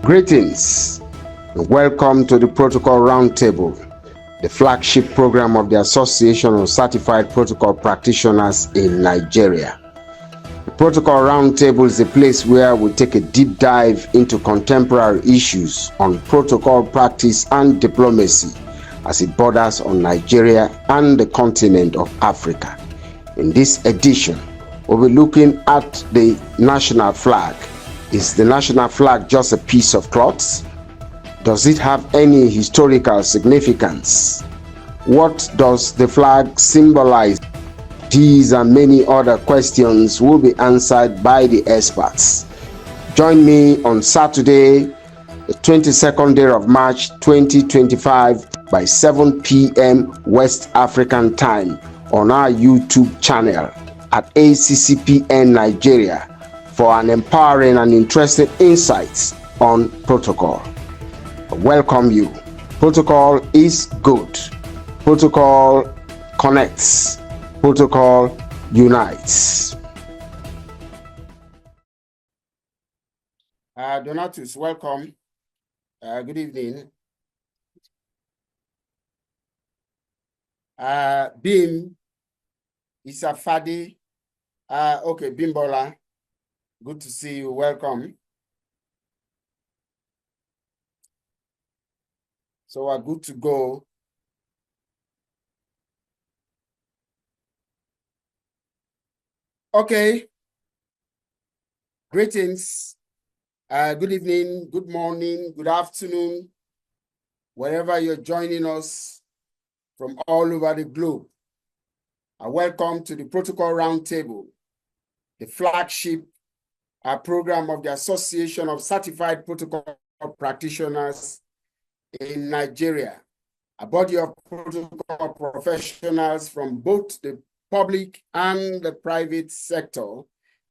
Greetings and welcome to the Protocol Roundtable, the flagship program of the Association of Certified Protocol Practitioners in Nigeria. The Protocol Roundtable is a place where we take a deep dive into contemporary issues on protocol practice and diplomacy as it borders on Nigeria and the continent of Africa. In this edition, we'll be looking at the national flag. Is the national flag just a piece of cloth? Does it have any historical significance? What does the flag symbolize? These and many other questions will be answered by the experts. Join me on Saturday, the 22nd day of March 2025 by 7 p.m. West African time on our YouTube channel at Acppn Nigeria for an empowering and interesting insights on protocol. I welcome you. Protocol is good. Protocol connects. Protocol unites. Donatus, welcome. Good evening. Bim, Isafadi. Okay, Bimbola. Good to see you. Welcome. So we're good to go. Okay. Greetings. Good evening, good morning, good afternoon, wherever you're joining us from all over the globe. Welcome to the Protocol Roundtable, the flagship program of the Association of Certified Protocol Practitioners in Nigeria, a body of protocol professionals from both the public and the private sector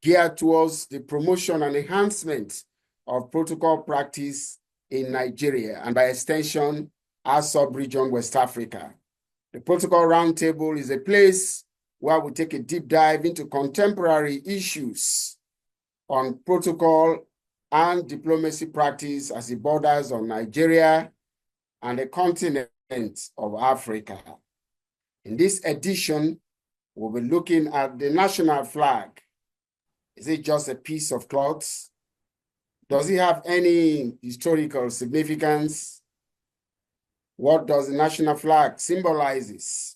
geared towards the promotion and enhancement of protocol practice in Nigeria and by extension, our sub-region West Africa. The Protocol Roundtable is a place where we take a deep dive into contemporary issues on protocol and diplomacy practice as it borders on Nigeria and the continent of Africa. In this edition, we'll be looking at the national flag. Is it just a piece of cloth? Does it have any historical significance? What does the national flag symbolizes?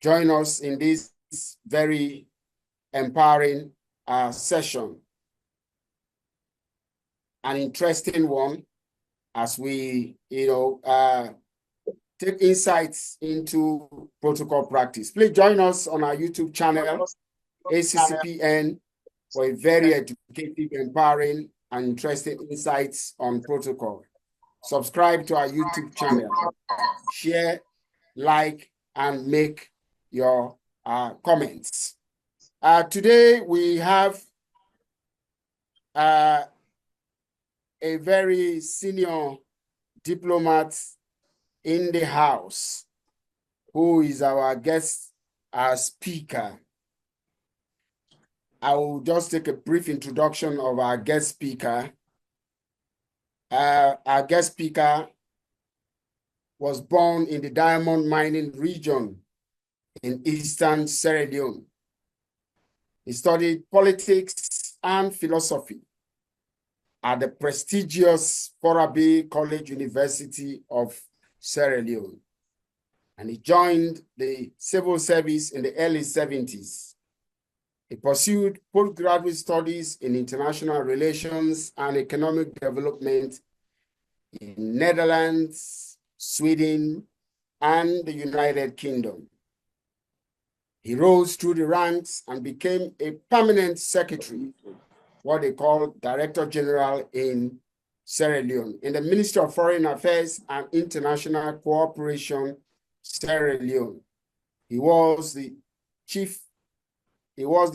Join us in this very empowering session. An interesting one as we, take insights into protocol practice. Please join us on our YouTube channel, Acppn, for a very educative, empowering, and interesting insights on protocol. Subscribe to our YouTube channel, share, like, and make your comments. Today, we have a very senior diplomat in the house, who is our guest speaker. I will just take a brief introduction of our guest speaker. Our guest speaker was born in the diamond mining region in eastern Sierra Leone. He studied politics and philosophy at the prestigious Forabe College University of Sierra Leone, and he joined the civil service in the early 70s. He pursued postgraduate studies in international relations and economic development in Netherlands, Sweden, and the United Kingdom. He rose through the ranks and became a permanent secretary, what they call Director General in Sierra Leone, in the Ministry of Foreign Affairs and International Cooperation, Sierra Leone. He was the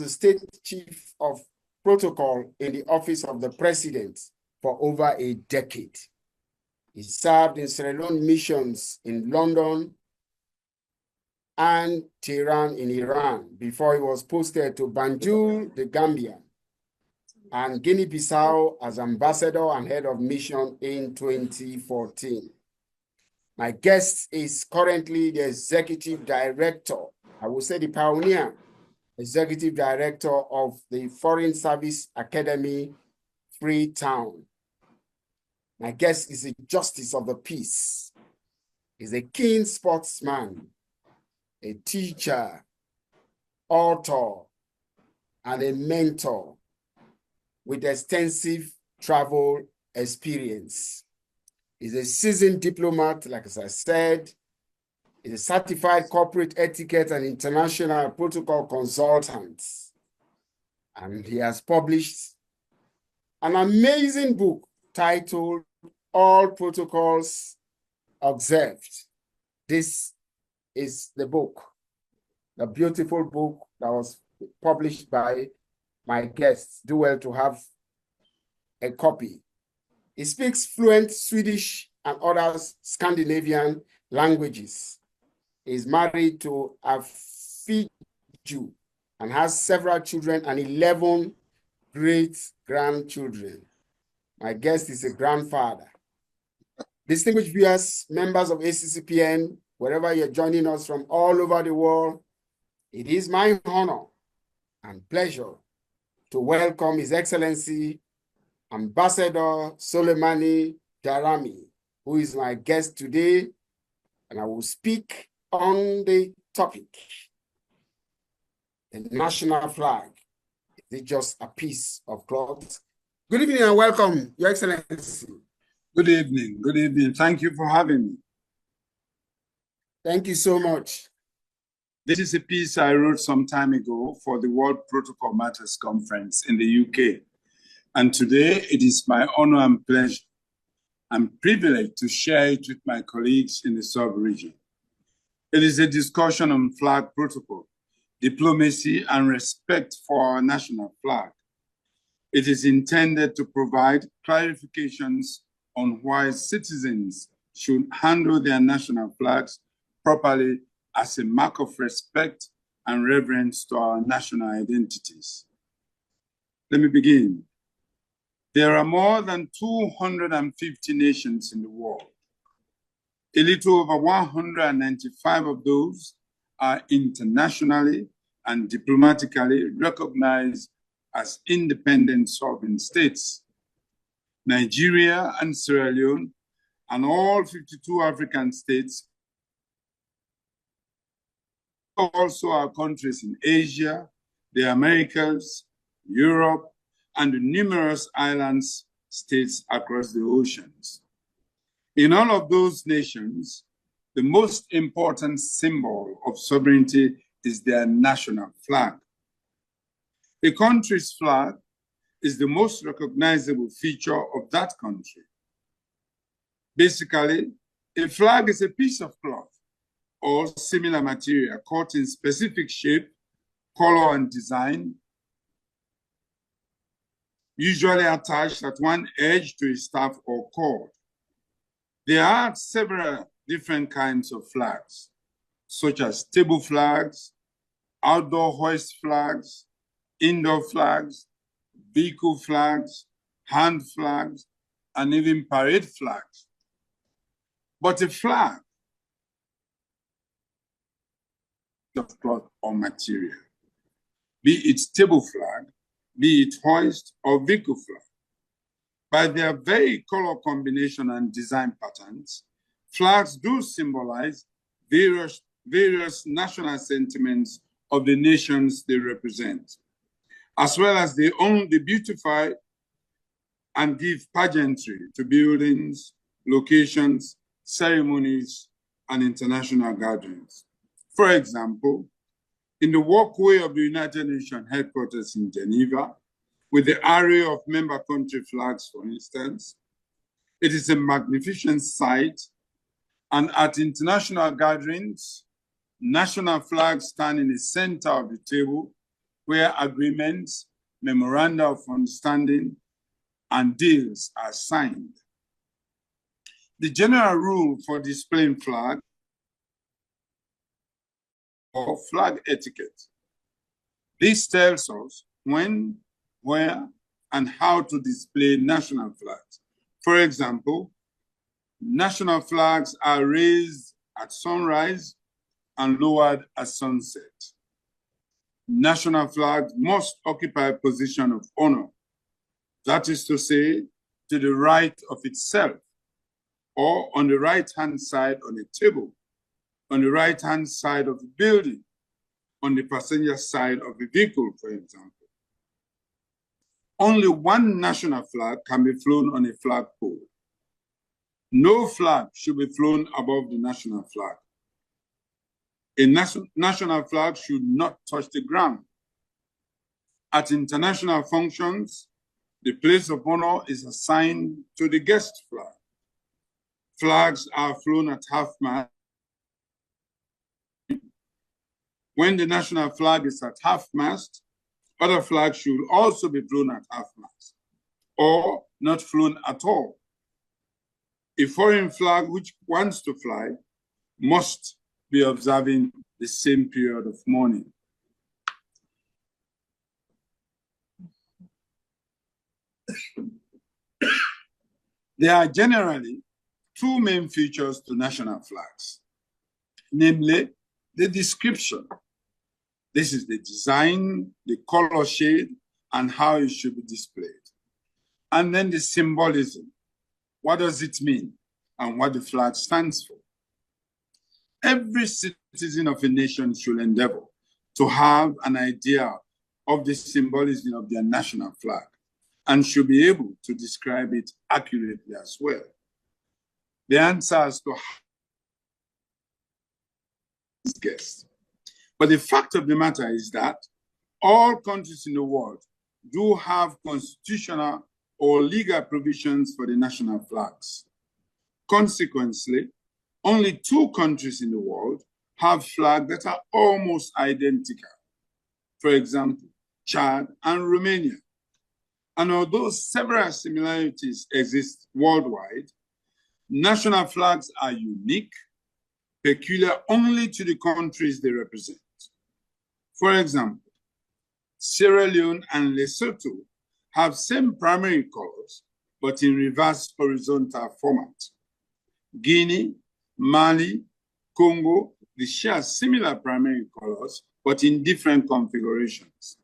state chief of protocol in the office of the president for over a decade. He served in Sierra Leone missions in London and Tehran in Iran before he was posted to Banjul, the Gambia, and Guinea-Bissau as ambassador and head of mission in 2014. My guest is currently the executive director, I will say the pioneer, executive director of the Foreign Service Academy, Freetown. My guest is a justice of the peace. He's a keen sportsman, a teacher, author, and a mentor with extensive travel experience. He's a seasoned diplomat, like as I said. He's a certified corporate etiquette and international protocol consultant. And he has published an amazing book titled All Protocols Observed. This is the book, the beautiful book that was published by my guests. Do well to have a copy. He speaks fluent Swedish and other Scandinavian languages. He is married to a Fiji and has several children and 11 great-grandchildren. My guest is a grandfather. Distinguished viewers, members of Acppn, wherever you're joining us from all over the world, it is my honor and pleasure to welcome His Excellency Ambassador Soleimani Darami, who is my guest today, and I will speak on the topic, the national flag. Is it just a piece of cloth? Good evening and welcome, Your Excellency. Good evening. Good evening. Thank you for having me. Thank you so much. This is a piece I wrote some time ago for the World Protocol Matters Conference in the UK. And today it is my honor and pleasure and privilege to share it with my colleagues in the sub-region. It is a discussion on flag protocol, diplomacy, and respect for our national flag. It is intended to provide clarifications on why citizens should handle their national flags properly as a mark of respect and reverence to our national identities. Let me begin. There are more than 250 nations in the world. A little over 195 of those are internationally and diplomatically recognized as independent sovereign states. Nigeria and Sierra Leone and all 52 African states also are countries in Asia, the Americas, Europe, and the numerous islands states across the oceans. In all of those nations, the most important symbol of sovereignty is their national flag. A country's flag is the most recognizable feature of that country. Basically, a flag is a piece of cloth or similar material cut in specific shape, color, and design, usually attached at one edge to a staff or cord. There are several different kinds of flags, such as table flags, outdoor hoist flags, indoor flags, vehicle flags, hand flags, and even parade flags. But a flag of cloth or material, be it table flag, be it hoist or vehicle flag. By their very color combination and design patterns, flags do symbolize various national sentiments of the nations they represent, as well as they beautify and give pageantry to buildings, locations, ceremonies, and international gatherings. For example, in the walkway of the United Nations headquarters in Geneva, with the array of member country flags, for instance, it is a magnificent sight, and at international gatherings, national flags stand in the center of the table where agreements, memoranda of understanding, and deals are signed. The general rule for displaying flag or flag etiquette. This tells us when, where, and how to display national flags. For example, national flags are raised at sunrise and lowered at sunset. National flags must occupy a position of honor, that is to say, to the right of itself, or on the right-hand side on a table, on the right-hand side of a building, on the passenger side of a vehicle, for example. Only one national flag can be flown on a flagpole. No flag should be flown above the national flag. A national flag should not touch the ground. At international functions, the place of honor is assigned to the guest flag. Flags are flown at half-mast. When the national flag is at half-mast, other flags should also be flown at half-mast, or not flown at all. A foreign flag which wants to fly must be observing the same period of mourning. There are generally two main features to national flags, namely the description. This is the design, the color shade, and how it should be displayed. And then the symbolism. What does it mean and what the flag stands for? Every citizen of a nation should endeavor to have an idea of the symbolism of their national flag and should be able to describe it accurately as well. The answer is to guess. But the fact of the matter is that all countries in the world do have constitutional or legal provisions for the national flags. Consequently, only two countries in the world have flags that are almost identical. For example, Chad and Romania. And although several similarities exist worldwide, national flags are unique, peculiar only to the countries they represent. For example, Sierra Leone and Lesotho have same primary colors, but in reverse horizontal format. Guinea, Mali, Congo, they share similar primary colors, but in different configurations.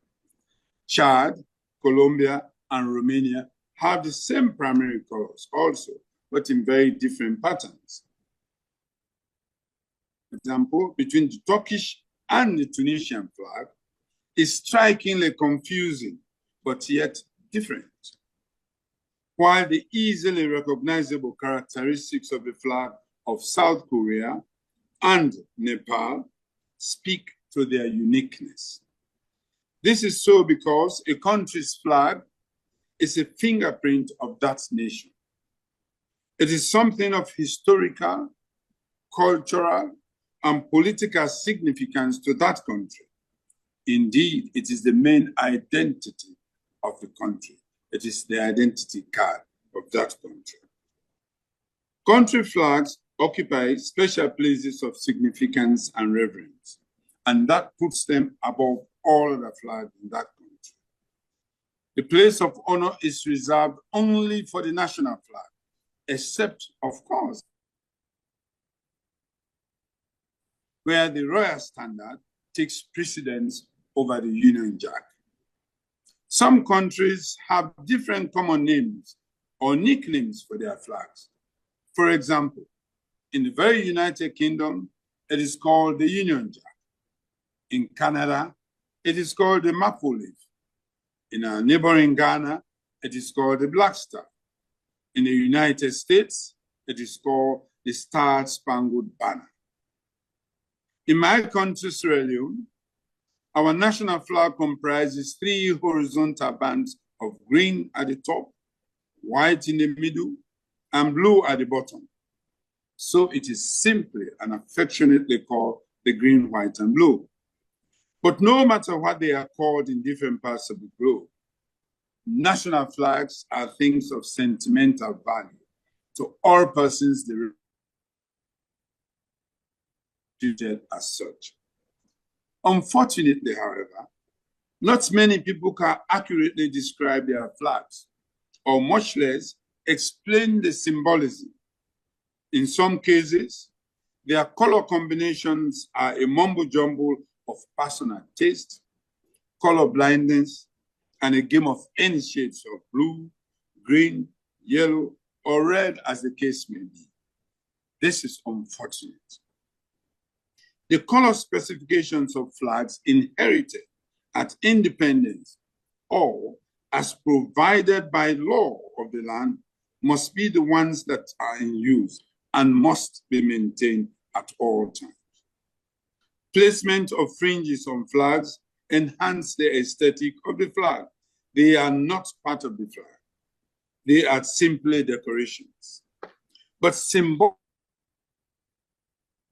Chad, Colombia, and Romania have the same primary colors also, but in very different patterns. For example, between the Turkish and the Tunisian flag is strikingly confusing, but yet different. While the easily recognizable characteristics of the flag of South Korea and Nepal speak to their uniqueness. This is so because a country's flag is a fingerprint of that nation. It is something of historical, cultural, and political significance to that country. Indeed, it is the main identity of the country. It is the identity card of that country. Country flags occupy special places of significance and reverence, and that puts them above all other flags in that country. The place of honor is reserved only for the national flag, except, of course, where the royal standard takes precedence over the Union Jack. Some countries have different common names or nicknames for their flags. For example, in the very United Kingdom, it is called the Union Jack. In Canada, it is called the maple leaf. In our neighboring Ghana, it is called the Black Star. In the United States, it is called the Star-Spangled Banner. In my country, Sierra Leone, our national flag comprises 3 horizontal bands of green at the top, white in the middle, and blue at the bottom. So it is simply and affectionately called the green, white, and blue. But no matter what they are called in different parts of the globe, national flags are things of sentimental value to all persons they are treated as such. Unfortunately, however, Not many people can accurately describe their flags, or much less explain the symbolism. In some cases, their color combinations are a mumbo-jumbo of personal taste, color blindness, and a game of any shades of blue, green, yellow, or red, as the case may be. This is unfortunate. The color specifications of flags inherited at independence or as provided by law of the land must be the ones that are in use and must be maintained at all times. Placement of fringes on flags enhance the aesthetic of the flag. They are not part of the flag. They are simply decorations. But symbol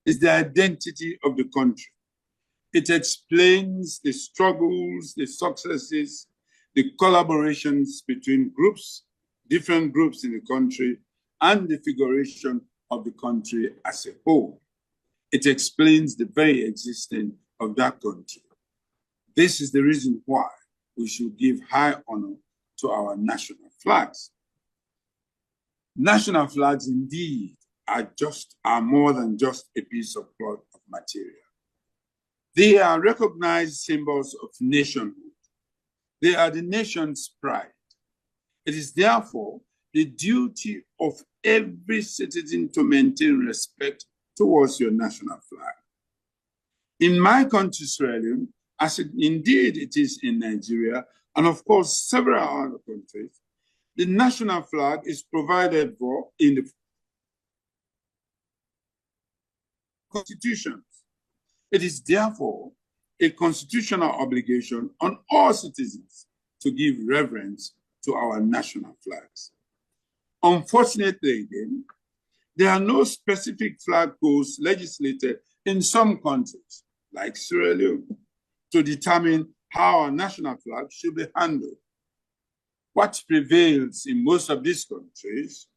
is the identity of the country. It explains the struggles, the successes, the collaborations between groups, different groups in the country, and the figuration of the country as a whole. It explains the very existence of that country. This is the reason why we should give high honor to our national flags. National flags indeed are more than just a piece of cloth of material. They are recognized symbols of nationhood. They are the nation's pride. It is therefore the duty of every citizen to maintain respect towards your national flag. In my country, Sierra Leone, as indeed it is in Nigeria, and of course several other countries, the national flag is provided for in the constitutions. It is therefore a constitutional obligation on all citizens to give reverence to our national flags. Unfortunately, again, there are no specific flag codes legislated in some countries, like Sierra Leone, to determine how our national flag should be handled. What prevails in most of these countries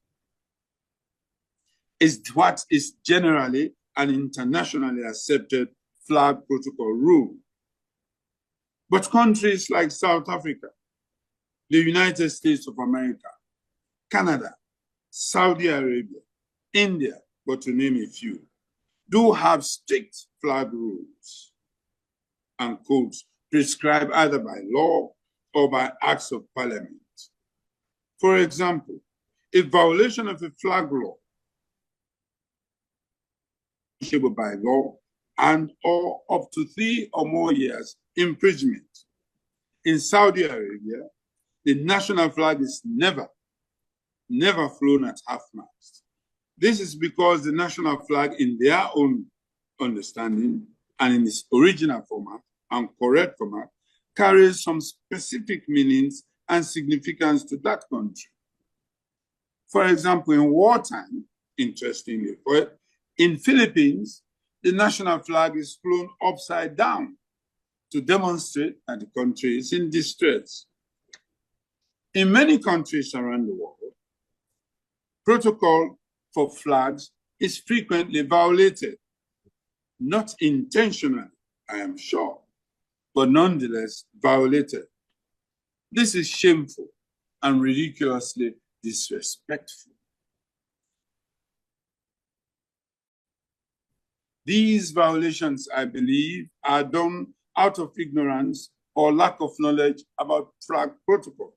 is what is generally an internationally accepted flag protocol rule. But countries like South Africa, the United States of America, Canada, Saudi Arabia, India, but to name a few, do have strict flag rules and codes prescribed either by law or by acts of parliament. For example, a violation of a flag law by law and or up to 3 or more years imprisonment. In Saudi Arabia, the national flag is never flown at half-mast. This is because the national flag, in their own understanding and in its original format and correct format, carries some specific meanings and significance to that country. For example, in wartime, interestingly, in Philippines, the national flag is flown upside down to demonstrate that the country is in distress. In many countries around the world, protocol for flags is frequently violated, not intentionally, I am sure, but nonetheless violated. This is shameful and ridiculously disrespectful. These violations, I believe, are done out of ignorance or lack of knowledge about flag protocol.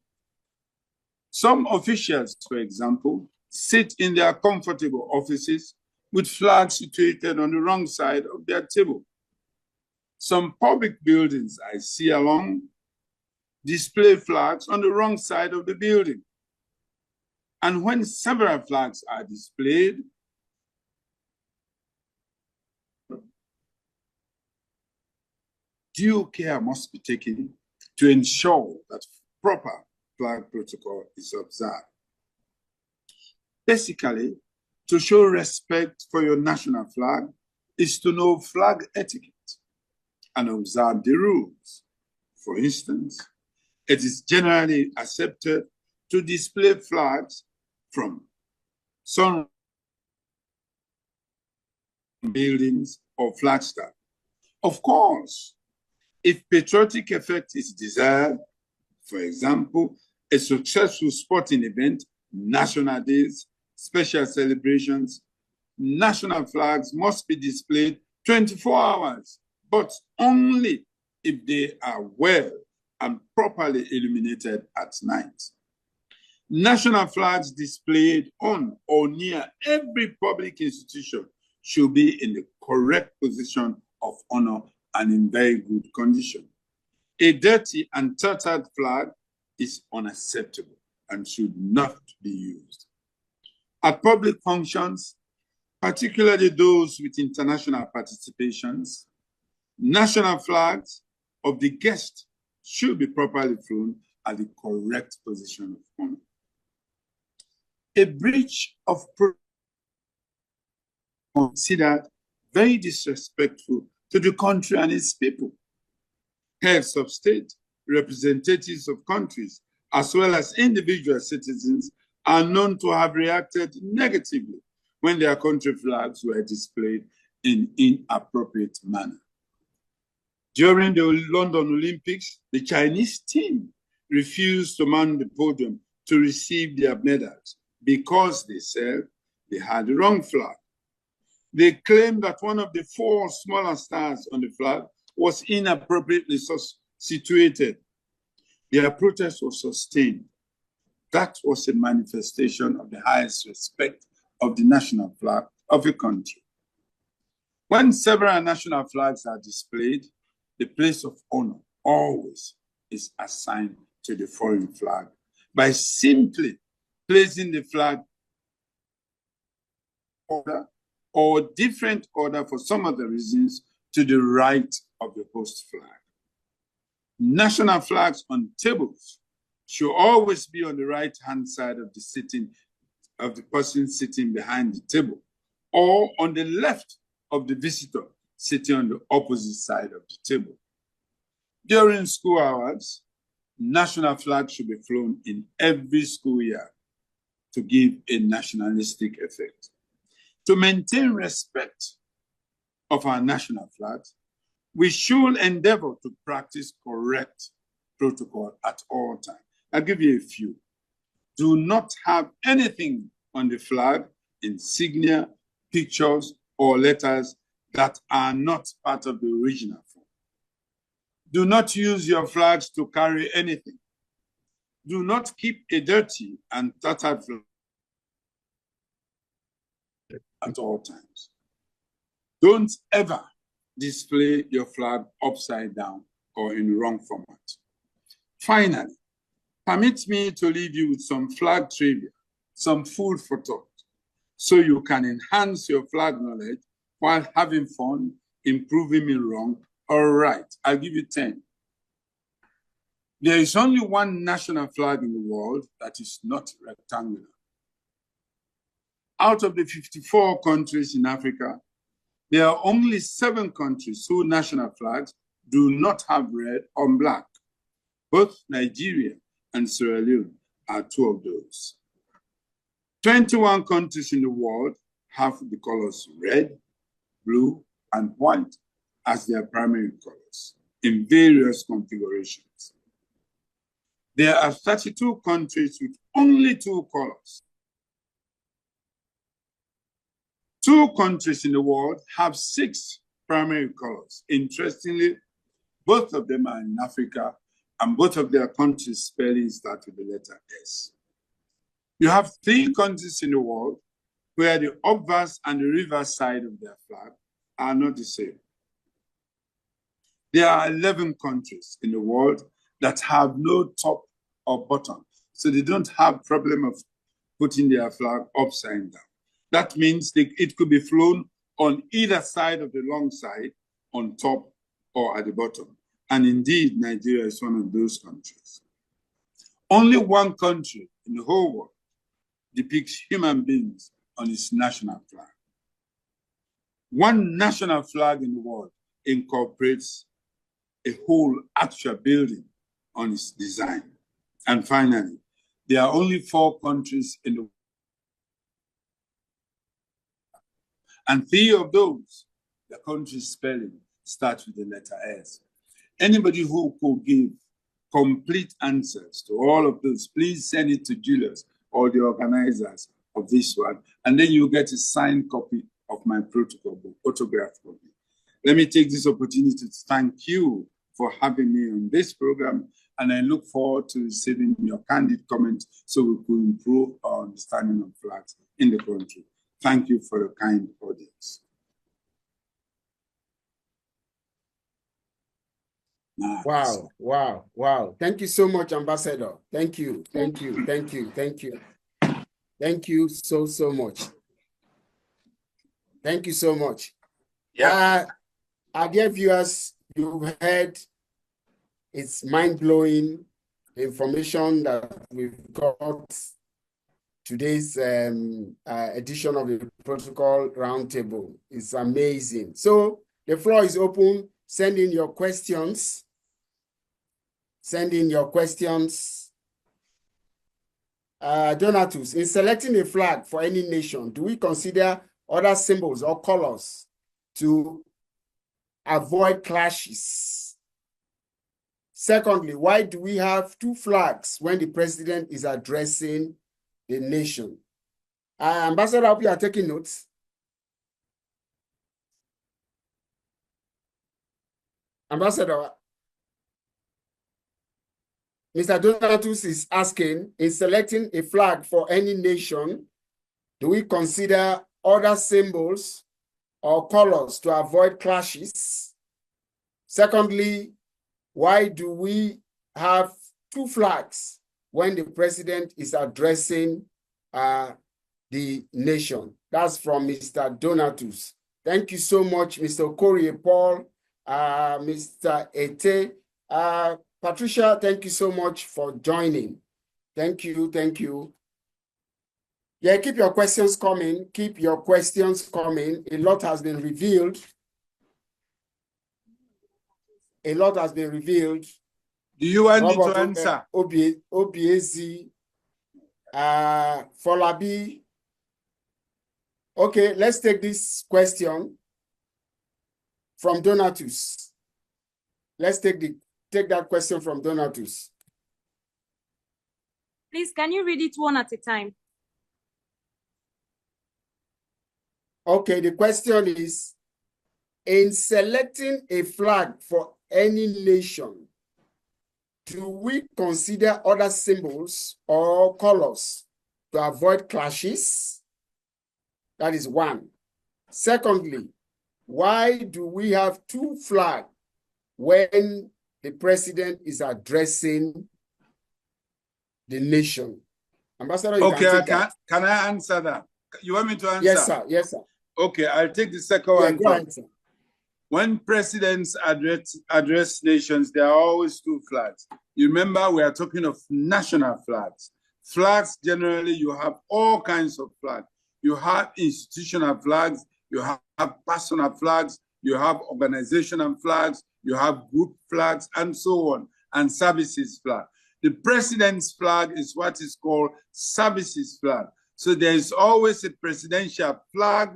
Some officials, for example, sit in their comfortable offices with flags situated on the wrong side of their table. Some public buildings I see along display flags on the wrong side of the building. And when several flags are displayed, due care must be taken to ensure that proper flag protocol is observed. Basically, to show respect for your national flag is to know flag etiquette and observe the rules. For instance, it is generally accepted to display flags from some buildings or flagstaff. Of course, If patriotic effect is desired, for example, a successful sporting event, national days, special celebrations, national flags must be displayed 24 hours, but only if they are well and properly illuminated at night. National flags displayed on or near every public institution should be in the correct position of honor and in very good condition. A dirty and tattered flag is unacceptable and should not be used. At public functions, particularly those with international participations, national flags of the guest should be properly flown at the correct position of honor. A breach of protocol considered very disrespectful to the country and its people. Heads of state, representatives of countries, as well as individual citizens are known to have reacted negatively when their country flags were displayed in inappropriate manner. During the London Olympics, the Chinese team refused to mount the podium to receive their medals because they said they had the wrong flag. They claimed that one of the 4 smaller stars on the flag was inappropriately situated. Their protest was sustained. That was a manifestation of the highest respect of the national flag of a country. When several national flags are displayed, the place of honor always is assigned to the foreign flag by simply placing the flag order or different order for some other reasons to the right of the host flag. National flags on tables should always be on the right-hand side of the person sitting behind the table, or on the left of the visitor sitting on the opposite side of the table. During school hours, national flags should be flown in every school year to give a nationalistic effect. To maintain respect of our national flags, we should endeavor to practice correct protocol at all times. I'll give you a few. Do not have anything on the flag, insignia, pictures, or letters that are not part of the original form. Do not use your flags to carry anything. Do not keep a dirty and tattered flag at all times. Don't ever display your flag upside down or in the wrong format. Finally, permit me to leave you with some flag trivia, some food for thought, so you can enhance your flag knowledge while having fun, improving me wrong. All right, I'll give you 10. There is only one national flag in the world that is not rectangular. Out of the 54 countries in Africa, there are only 7 countries whose national flags do not have red or black. Both Nigeria and Sierra Leone are 2 of those. 21 countries in the world have the colors red, blue, and white as their primary colors in various configurations. There are 32 countries with only 2 colors. 2 countries in the world have 6 primary colors. Interestingly, both of them are in Africa, and both of their countries' spellings start with the letter S. You have 3 countries in the world where the obverse and the reverse side of their flag are not the same. There are 11 countries in the world that have no top or bottom, so they don't have problem of putting their flag upside down. That means it could be flown on either side of the long side, on top or at the bottom. And indeed, Nigeria is one of those countries. Only one country in the whole world depicts human beings on its national flag. One national flag in the world incorporates a whole actual building on its design. And finally, there are only 4 countries in the world, and 3 of those, the country's spelling starts with the letter S. Anybody who could give complete answers to all of those, please send it to Julius or the organizers of this one, and then you get a signed copy of my protocol book, autographed copy. Let me take this opportunity to thank you for having me on this program, and I look forward to receiving your candid comments so we could improve our understanding of flags in the country. Thank you for your kind audience. Nice. Wow, wow, wow. Thank you so much, Ambassador. Thank you, thank you, thank you, thank you. Thank you so, so much. Thank you so much. Yeah. Our dear viewers, you've heard it's mind-blowing information that we've got today's edition of the Protocol Roundtable. It's amazing. So the floor is open. Send in your questions. Send in your questions. Donatus, in selecting a flag for any nation, do we consider other symbols or colors to avoid clashes? Secondly, why do we have two flags when the president is addressing the nation? Ambassador, I hope you are taking notes. Ambassador, Mr. Donatus is asking, in selecting a flag for any nation, do we consider other symbols or colors to avoid clashes? Secondly, why do we have two flags when the president is addressing the nation? That's from Mr. Donatus. Thank you so much, Mr. Corey Paul, Mr. Ete. Patricia, thank you so much for joining. Thank you, thank you. Yeah, keep your questions coming. Keep your questions coming. A lot has been revealed. A lot has been revealed. Do you want me to answer? Obiezi, Folabi. Okay, let's take this question from Donatus. Let's take that question from Donatus. Please, can you read it one at a time? Okay, the question is, in selecting a flag for any nation, do we consider other symbols or colors to avoid clashes? That is one. Secondly, why do we have two flags when the president is addressing the nation? Ambassador, you can I answer that? You want me to answer? Yes, sir. Yes, sir. Okay, I'll take the second one. Go ahead, sir. When presidents address nations, there are always two flags. You remember, we are talking of national flags. Flags, generally, you have all kinds of flags. You have institutional flags, you have personal flags, you have organizational flags, you have group flags, and so on, and services flag. The president's flag is what is called services flag. So there is always a presidential flag,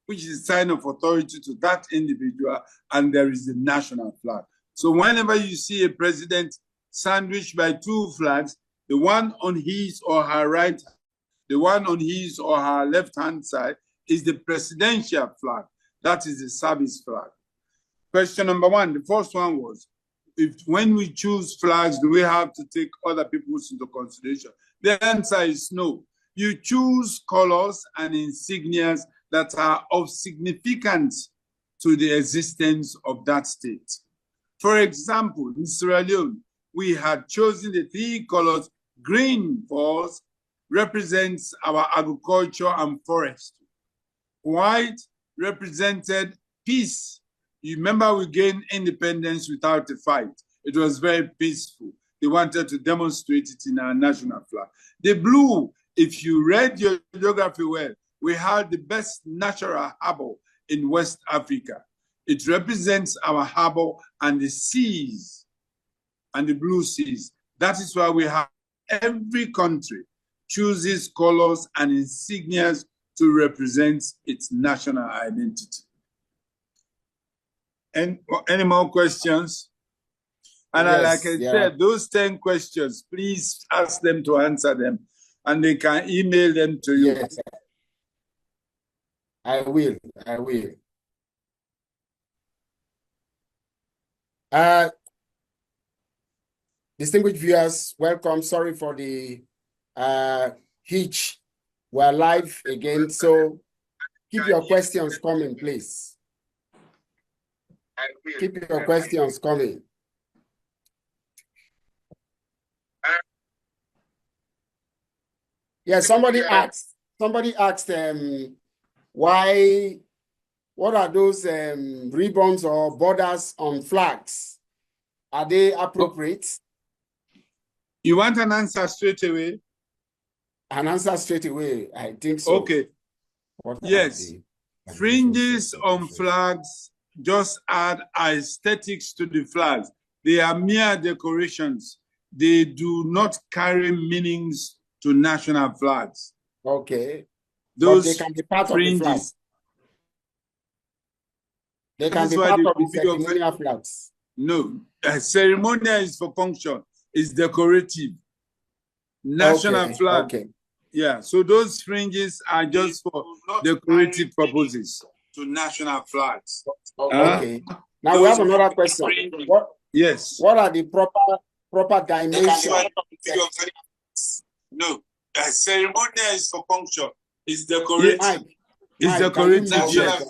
which is a sign of authority to that individual, and there is the national flag. So whenever you see a president sandwiched by two flags, the one on his or her right, the one on his or her left-hand side is the presidential flag. That is the service flag. Question number one, the first one was, when we choose flags, do we have to take other people's into consideration? The answer is no. You choose colors and insignias that are of significance to the existence of that state. For example, in Sierra Leone, we had chosen the three colors. Green for us represents our agriculture and forestry. White represented peace. You remember we gained independence without a fight. It was very peaceful. They wanted to demonstrate it in our national flag. The blue, if you read your geography well, we had the best natural harbor in West Africa. It represents our harbor and the seas and the blue seas. That is why we have every country chooses colors and insignias to represent its national identity. And any more questions? And Yes, like I said, those 10 questions, please ask them to answer them, and they can email them to you. Yes, I will. I will. Distinguished viewers, welcome. Sorry for the hitch. We're live again, so keep your questions coming, please. Keep your questions coming. Yeah, somebody asked, why, what are those ribbons or borders on flags? Are they appropriate? You want an answer straight away? An answer straight away, I think so. Okay. Yes. Fringes on flags just add aesthetics to the flags. They are mere decorations. They do not carry meanings to national flags. Okay. Those but they can be part fringes, of the flag. They can be part of the ceremonial flags. No, ceremonial is for function. It's decorative. National flag. Okay. Yeah, so those fringes are just for decorative purposes to national flags. Okay. Now we have another question. Yes. What are the proper dimensions? No, ceremonial is for function. It's decorative. It's decorative. Yes.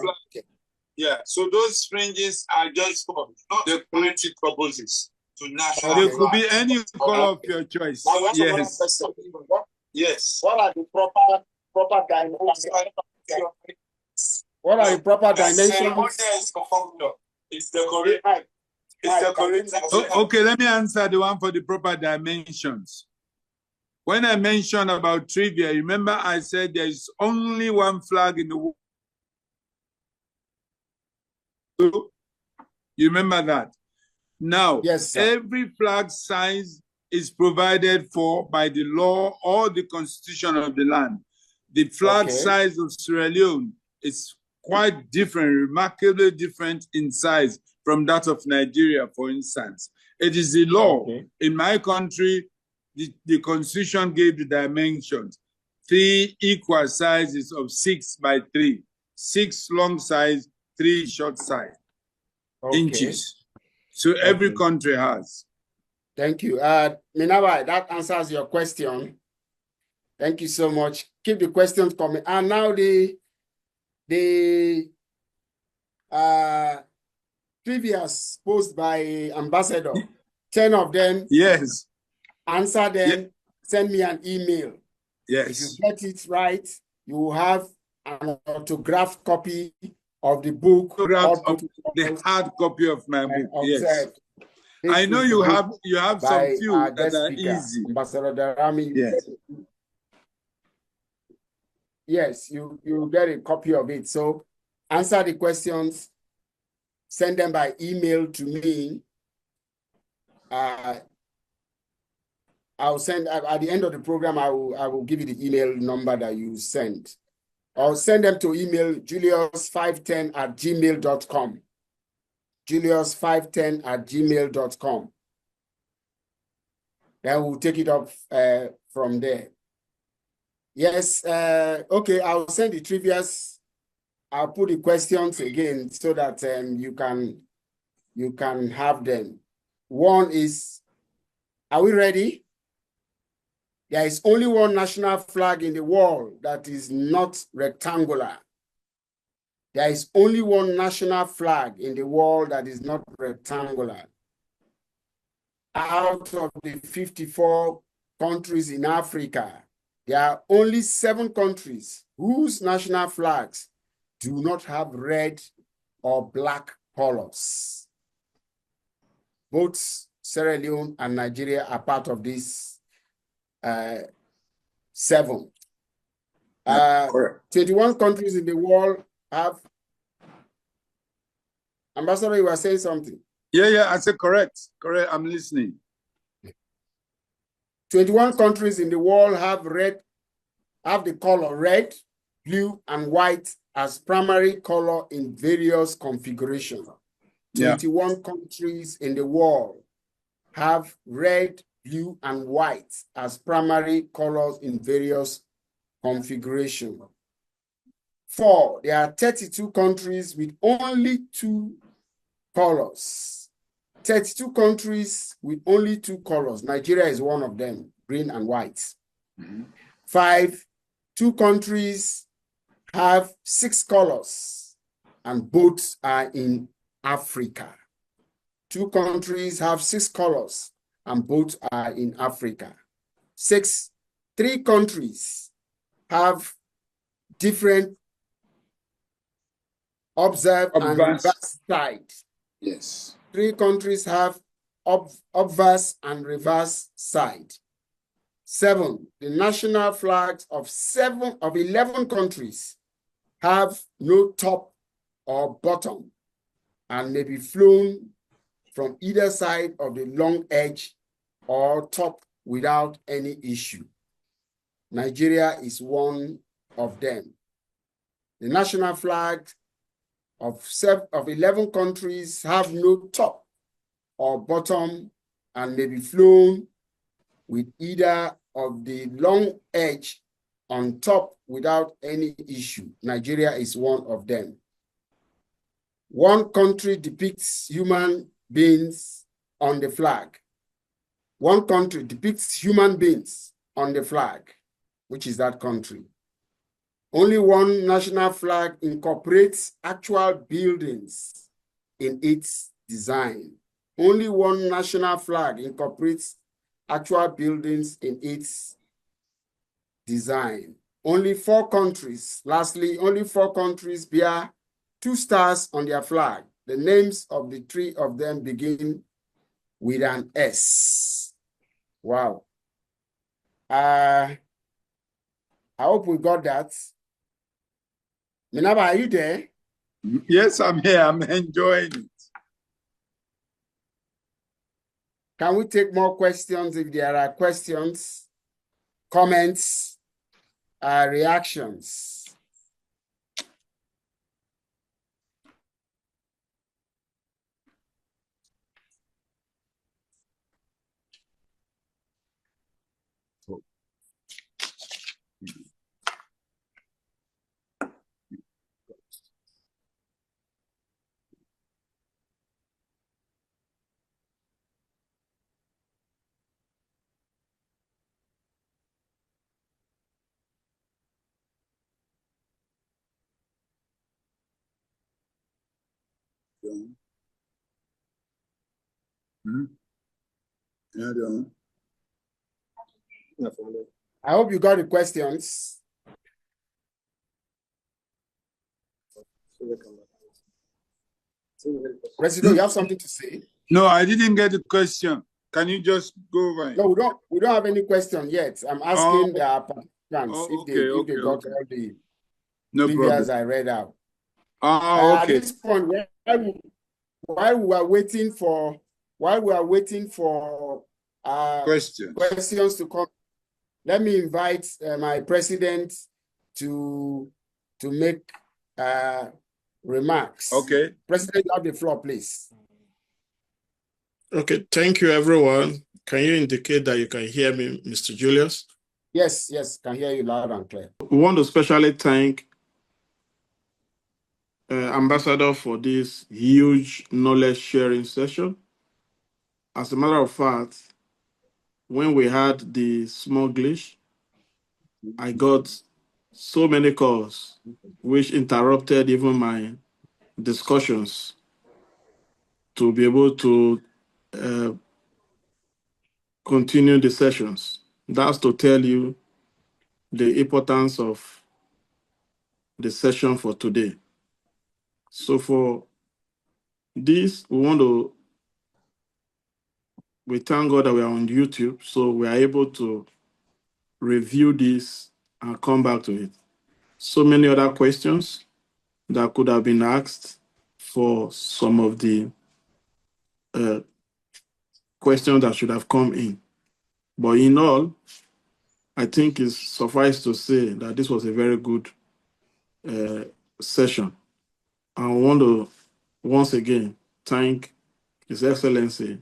Yeah. So those fringes are just for decorative purposes to national. They could be any color of your choice. Yes. Yes. What are the proper dimensions? What are the proper dimensions? It's decorative. It's decorative. Okay, let me answer the one for the proper dimensions. When I mentioned about trivia, remember I said there is only one flag in the world. You remember that? Now, yes, sir. Every flag size is provided for by the law or the constitution of the land. The flag size of Sierra Leone is quite different, remarkably different in size from that of Nigeria, for instance. It is the law. In my country, the constitution gave the dimensions. 3 equal sizes of 6 by 3. 6 long size, 3 short size. Inches. So every country has. Thank you. Minabai, that answers your question. Thank you so much. Keep the questions coming. And now the previous posed by Ambassador, 10 of them. Yes. Answer them, send me an email. Yes. If you get it right, you will have an autographed copy of the book. The hard copy of my book. Yes. I know you have some few that are easy. Ambassador Darami. Yes. Yes, you get a copy of it. So answer the questions, send them by email to me. I'll send at the end of the program. I will give you the email number that you send. Or send them to email julius510@gmail.com. julius510@gmail.com. Then we'll take it up from there. Yes, okay, I'll send the trivias. I'll put the questions again so that you can have them. One is, are we ready? There is only one national flag in the world that is not rectangular. There is only one national flag in the world that is not rectangular. Out of the 54 countries in Africa, there are only 7 countries whose national flags do not have red or black colors. Both Sierra Leone and Nigeria are part of this 7. 21 countries in the world have. Ambassador, you were saying something. Yeah, I said correct. Correct, I'm listening. 21 countries in the world have the color red, blue, and white as primary color in various configurations. 21 countries in the world have red, blue, and white as primary colors in various configurations. 4, there are 32 countries with only 2 colors. 32 countries with only 2 colors. Nigeria is one of them, green and white. 5, 2 countries have 6 colors, and both are in Africa. 2 countries have 6 colors, and both are in Africa. 6, 3 countries have different observe and reverse side. Yes. 3 countries have obverse and reverse side. 7, the national flags of 11 countries have no top or bottom and may be flown from either side of the long edge or top without any issue. Nigeria is one of them. The national flag of 11 countries have no top or bottom and may be flown with either of the long edge on top without any issue. Nigeria is one of them. 1 country depicts human beings on the flag. 1 country depicts human beings on the flag. Which is that country? Only 1 national flag incorporates actual buildings in its design. Only 1 national flag incorporates actual buildings in its design. Only 4 countries, lastly, only 4 countries bear 2 stars on their flag. The names of the 3 of them begin with an S. Wow. I hope we got that. Minaba, are you there? Yes, I'm here. I'm enjoying it. Can we take more questions if there are questions, comments, reactions? I hope you got the questions. Presido, you have something to say? No, I didn't get the question. Can you just go over it? No, we don't have any question yet. I'm asking the participants if they got all the previous I read out. At this point, while we are waiting for questions to come, let me invite my president to make remarks. Okay. President, you have the floor, please. Okay, thank you, everyone. Can you indicate that you can hear me, Mr. Julius? Yes, can hear you loud and clear. We want to especially thank Ambassador for this huge knowledge sharing session. As a matter of fact, when we had the small glitch, I got so many calls which interrupted even my discussions to be able to continue the sessions. That's to tell you the importance of the session for today. So for this, we thank God that we are on YouTube, so we are able to review this and come back to it. So many other questions that could have been asked for some of the questions that should have come in. But in all, I think it's suffice to say that this was a very good session. I want to once again thank His Excellency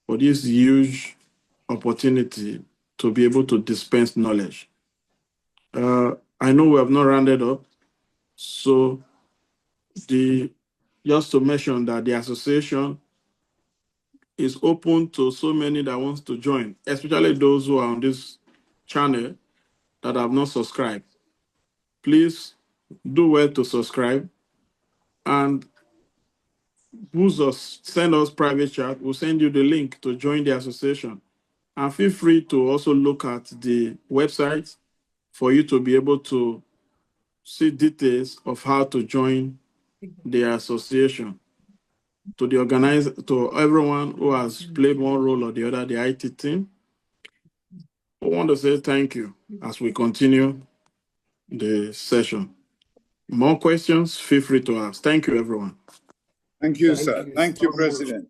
for this huge opportunity to be able to dispense knowledge. I know we have not rounded up, so just to mention that the association is open to so many that wants to join, especially those who are on this channel that have not subscribed. Please do well to subscribe and send us private chat. We'll send you the link to join the association. And feel free to also look at the website for you to be able to see details of how to join the association. To everyone who has played one role or the other, the IT team, I want to say thank you as we continue the session. More questions, feel free to ask. Thank you, everyone. Thank you, sir. Thank you, so President.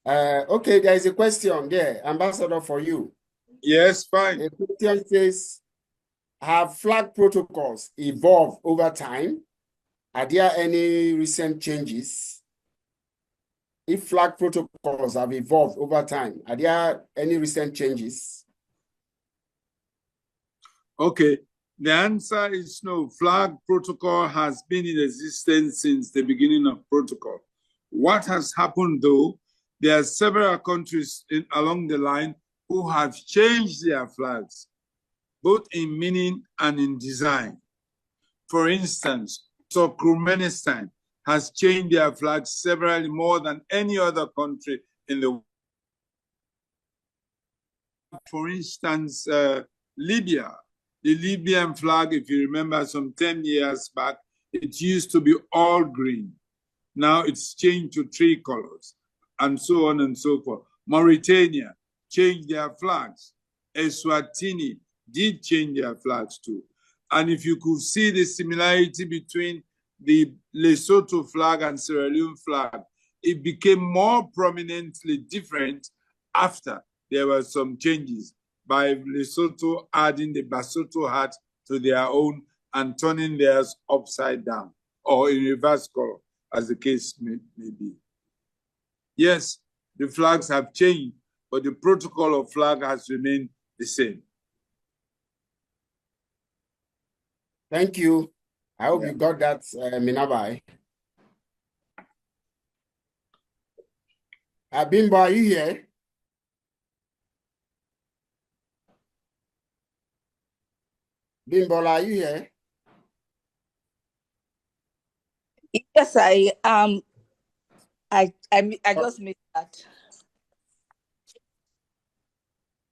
Okay, there is a question there, Ambassador, for you. Yes, fine. The question says, have flag protocols evolved over time? Are there any recent changes? If flag protocols have evolved over time, are there any recent changes? Okay, the answer is no. Flag protocol has been in existence since the beginning of protocol. What has happened though, there are several countries along the line who have changed their flags, both in meaning and in design. For instance, Turkmenistan has changed their flag severally more than any other country in the world. For instance, Libya, the Libyan flag, if you remember some 10 years back, it used to be all green. Now it's changed to 3 colors, and so on and so forth. Mauritania changed their flags. Eswatini did change their flags too. And if you could see the similarity between the Lesotho flag and Sierra Leone flag, it became more prominently different after there were some changes by Lesotho adding the Basotho hat to their own and turning theirs upside down or in reverse color, as the case may be. Yes, the flags have changed, but the protocol of flag has remained the same. Thank you. I hope you got that, Minabai. Bimbo, are you here? Bimbo, are you here? Yes, I just missed that.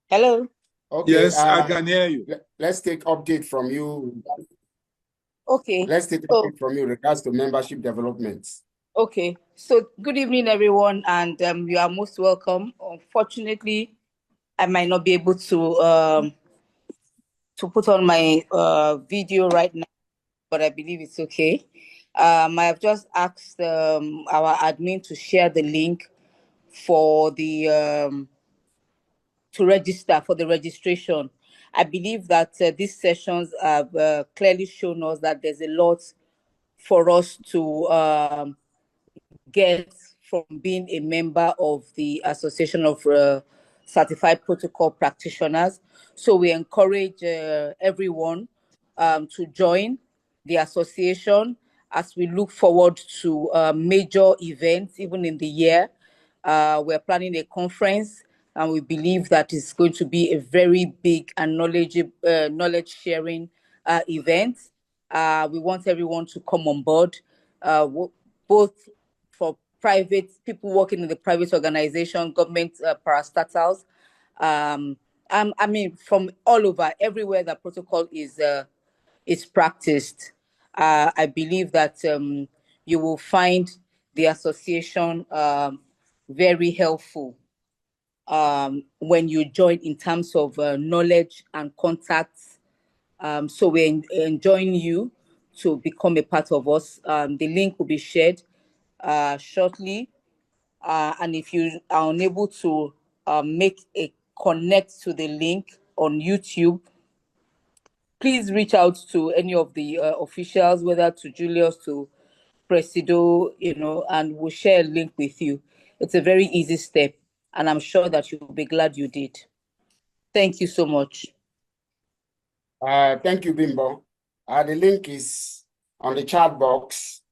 Hello. Okay. Yes, I can hear you. Let's take update from you. Okay. Let's take update from you regards to membership developments. Okay. So good evening, everyone, and you are most welcome. Unfortunately, I might not be able to put on my video right now, but I believe it's okay. I have just asked our admin to share the link for the to register for the registration. I believe that these sessions have clearly shown us that there's a lot for us to get from being a member of the Association of Certified Protocol Practitioners. So we encourage everyone to join the association as we look forward to major events, even in the year. We're planning a conference, and we believe that it's going to be a very big and knowledge sharing event. We want everyone to come on board, both for private people working in the private organization, government parastatals. I mean, from all over, everywhere that protocol is practiced. I believe that you will find the association very helpful when you join in terms of knowledge and contacts. So we're enjoying you to become a part of us. The link will be shared shortly. And if you are unable to make a connect to the link on YouTube, please reach out to any of the officials, whether to Julius, to Presido, and we'll share a link with you. It's a very easy step. and I'm sure that you'll be glad you did. Thank you so much. Thank you, Bimbo. The link is on the chat box.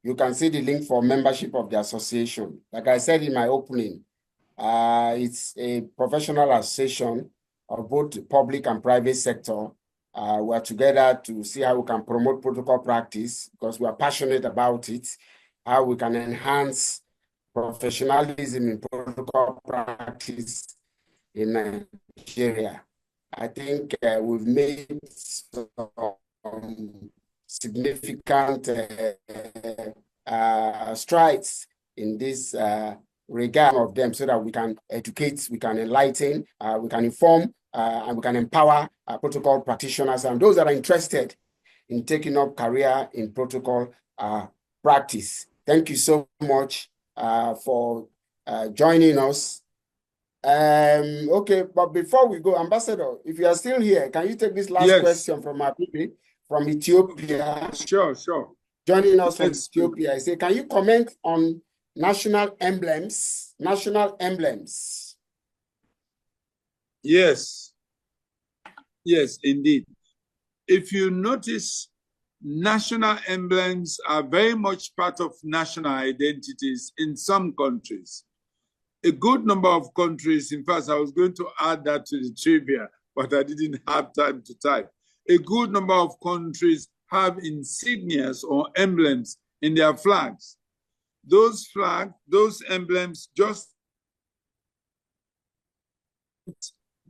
You can see the link for membership of the association. Like I said in my opening, it's a professional association of both public and private sector. We're together to see how we can promote protocol practice because we are passionate about it, how we can enhance professionalism in protocol practice in Nigeria. I think we've made some significant strides in this regard of them so that we can educate, we can enlighten, we can inform, and we can empower protocol practitioners and those that are interested in taking up career in protocol practice. Thank you so much for joining us. Okay, but before we go, Ambassador, if you are still here, can you take this last question from Acppn from Ethiopia? Sure. Joining us from Ethiopia. I say, can you comment on national emblems? National emblems. Yes, indeed. If you notice, national emblems are very much part of national identities in some countries. A good number of countries, in fact, I was going to add that to the trivia, but I didn't have time to type. A good number of countries have insignias or emblems in their flags. Those flags, those emblems just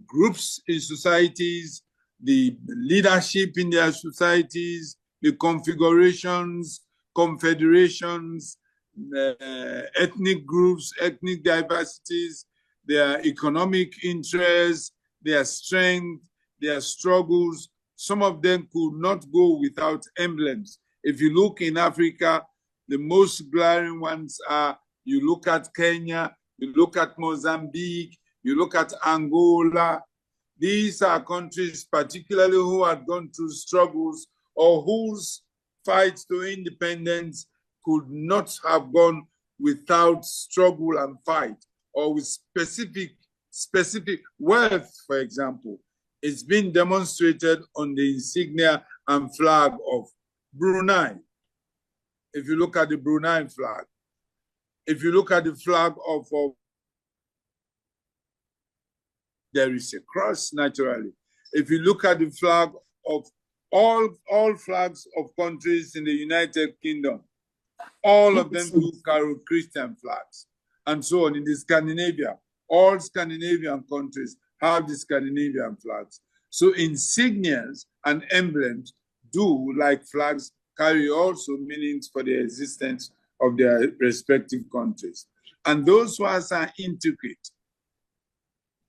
groups in societies, the leadership in their societies, the configurations, confederations, ethnic groups, ethnic diversities, their economic interests, their strength, their struggles. Some of them could not go without emblems. If you look in Africa, the most glaring ones are, you look at Kenya, you look at Mozambique, you look at Angola. These are countries particularly who had gone through struggles or whose fight to independence could not have gone without struggle and fight, or with specific wealth, for example. It's been demonstrated on the insignia and flag of Brunei. If you look at the Brunei flag, if you look at the flag of there is a cross, naturally. If you look at the flag of all flags of countries in the United Kingdom, all of them do carry Christian flags, and so on. In the Scandinavia, all Scandinavian countries have the Scandinavian flags. So insignias and emblems do, like flags, carry also meanings for the existence of their respective countries. And those ones are intricate.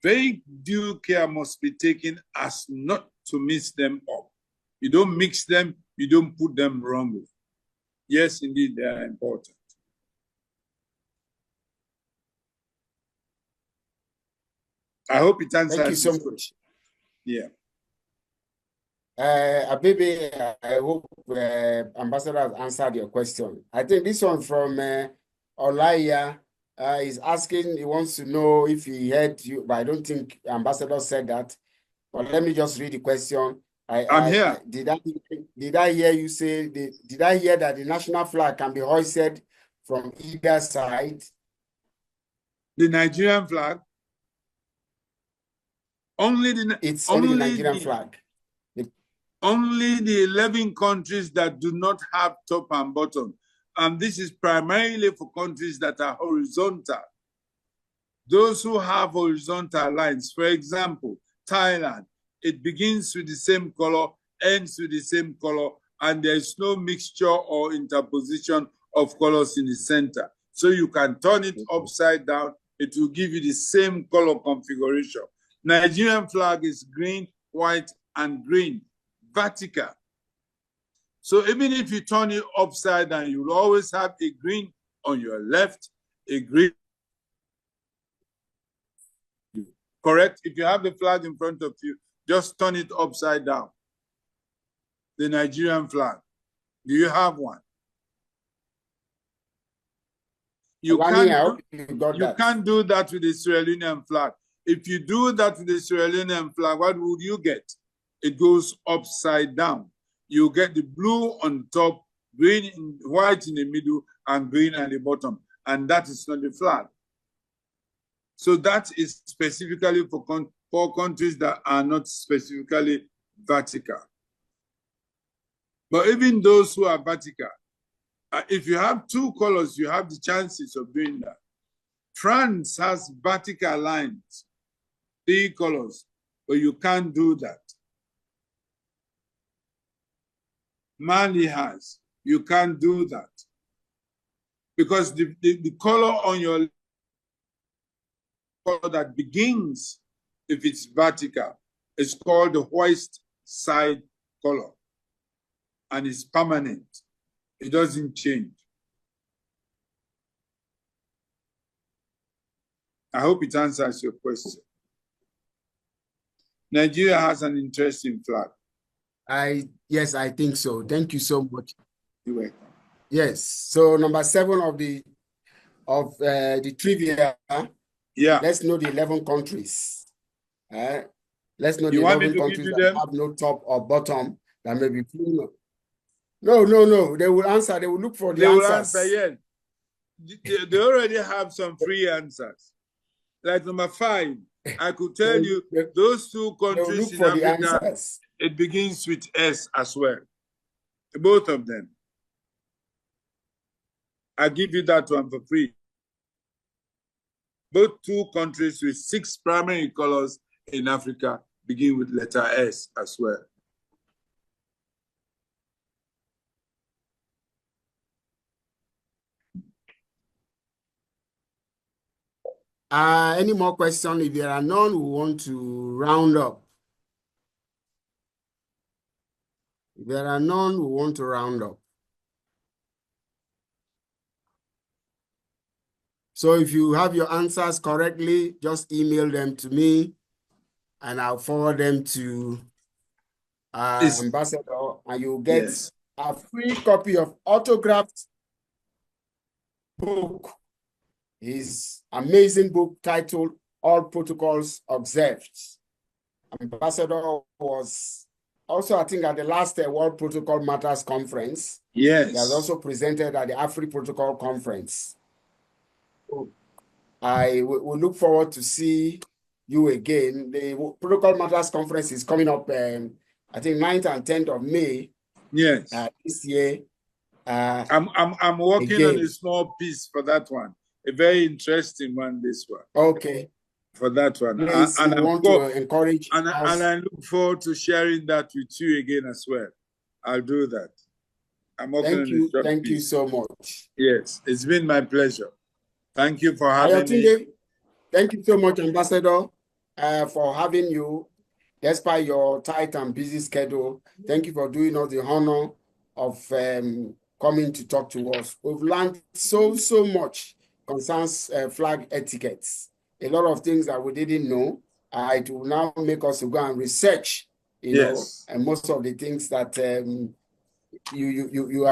Very due care must be taken as not to mix them up. You don't mix them, you don't put them wrongly. Yes, indeed, they are important. I hope it answers. Thank you so much. Yeah. Abebe, I hope Ambassador has answered your question. I think this one from Olaya is asking, he wants to know if he heard you, but I don't think Ambassador said that. But let me just read the question. I'm here. Did I hear you say, did I hear that the national flag can be hoisted from either side? The Nigerian flag? It's only the Nigerian flag. Only the 11 countries that do not have top and bottom. And this is primarily for countries that are horizontal. Those who have horizontal lines, for example, Thailand, it begins with the same color, ends with the same color, and there is no mixture or interposition of colors in the center. So you can turn it upside down, it will give you the same color configuration. Nigerian flag is green, white, and green, vertical. So even if you turn it upside down, you'll always have a green on your left, a green. Correct? If you have the flag in front of you, just turn it upside down. The Nigerian flag. Do you have one? You Wani, I can't hope you got that. can't do that with the Sierra Leonean flag. If you do that with the Sierra Leonean flag, what would you get? It goes upside down. You get the blue on top, green, white in the middle, and green at the bottom. And that is not the flag. So that is specifically for countries that are not specifically vertical. But even those who are vertical, if you have two colors, you have the chances of doing that. France has vertical lines, 3 colors, but you can't do that. Mali has, you can't do that. Because the color on your color that begins, if it's vertical, is called the hoist side color. And it's permanent. It doesn't change. I hope it answers your question. Nigeria has an interesting flag. Yes, I think so. Thank you so much. You're welcome. Yes. So number 7 of the trivia. Yeah. Let's know the 11 countries. Let's know You the want me 11 to countries give that you them? have no top or bottom that may be full. No. They will answer. They will look for the They will answers. answer, yes. They already have some free answers. Like number 5, I could tell you those 2 countries in Africa, it begins with S as well. Both of them. I'll give you that one for free. Both 2 countries with 6 primary colors in Africa begin with letter S as well. Any more questions? If there are none, we want to round up. If there are none, we want to round up. So if you have your answers correctly, just email them to me and I'll forward them to Ambassador, and you'll get a free copy of autographed book. His amazing book titled All Protocols Observed. Ambassador was also, I think, at the last World Protocol Matters Conference. Yes. He has also presented at the Afri Protocol Conference. I will look forward to see you again. The Protocol Matters Conference is coming up, I think, 9th and 10th of May. Yes. This year. I'm working again on a small piece for that one. A very interesting one, this one. Okay. For that one. Please, and we want to encourage and I look forward to sharing that with you again as well. I'll do that. I'm working on a short piece. Thank you so much. Yes, it's been my pleasure. Thank you for having me. Thank you so much, Ambassador, for having you, despite your tight and busy schedule. Thank you for doing us the honor of coming to talk to us. We've learned so much concerns flag etiquettes. A lot of things that we didn't know. It will now make us to go and research, you know, and most of the things that you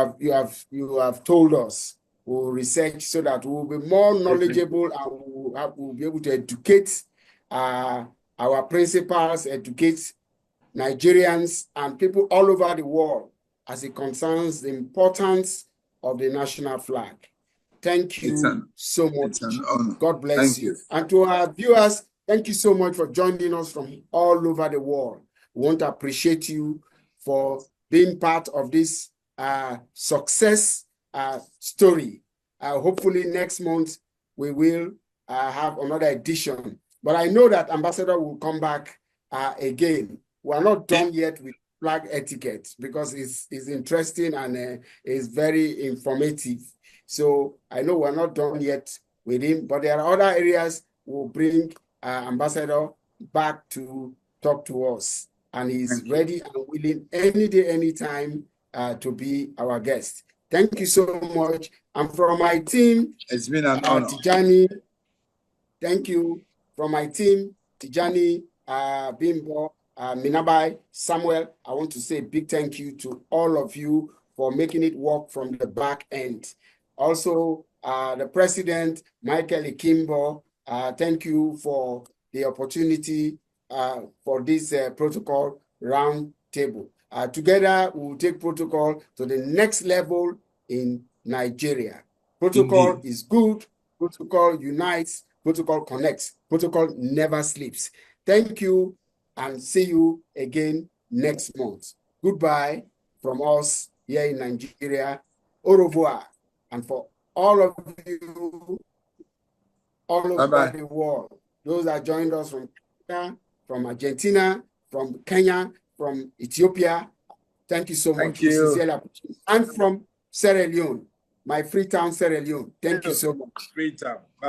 have told us. We'll research so that we'll be more knowledgeable and we'll be able to educate our principals, educate Nigerians and people all over the world as it concerns the importance of the national flag. Thank you so much. It's an honor. God bless you. And to our viewers, thank you so much for joining us from all over the world. We want to appreciate you for being part of this success story. Hopefully next month we will have another edition. But I know that Ambassador will come back again. We are not done yet with flag etiquette because it's interesting and it's very informative. So I know we're not done yet with him, but there are other areas we'll bring Ambassador back to talk to us. And he's ready and willing any day, anytime to be our guest. Thank you so much. And from my team, it's been an honor. Tijani, thank you. From my team, Tijani, Bimbo, Minabai, Samuel, I want to say a big thank you to all of you for making it work from the back end. Also, the President, Michael Ikimbo, thank you for the opportunity for this protocol round table. Together, we will take protocol to the next level in Nigeria. Protocol Indeed. is good, protocol unites, protocol connects, protocol never sleeps. Thank you and see you again next month. Goodbye from us here in Nigeria. Au revoir. And for all of you all over Bye-bye. the world, those that joined us from Canada, from Argentina, from Kenya, from Ethiopia, thank you so much. Thank you. Sincerely appreciate it. And from Sierra Leone, my Freetown, Sierra Leone, thank you so much. Freetown.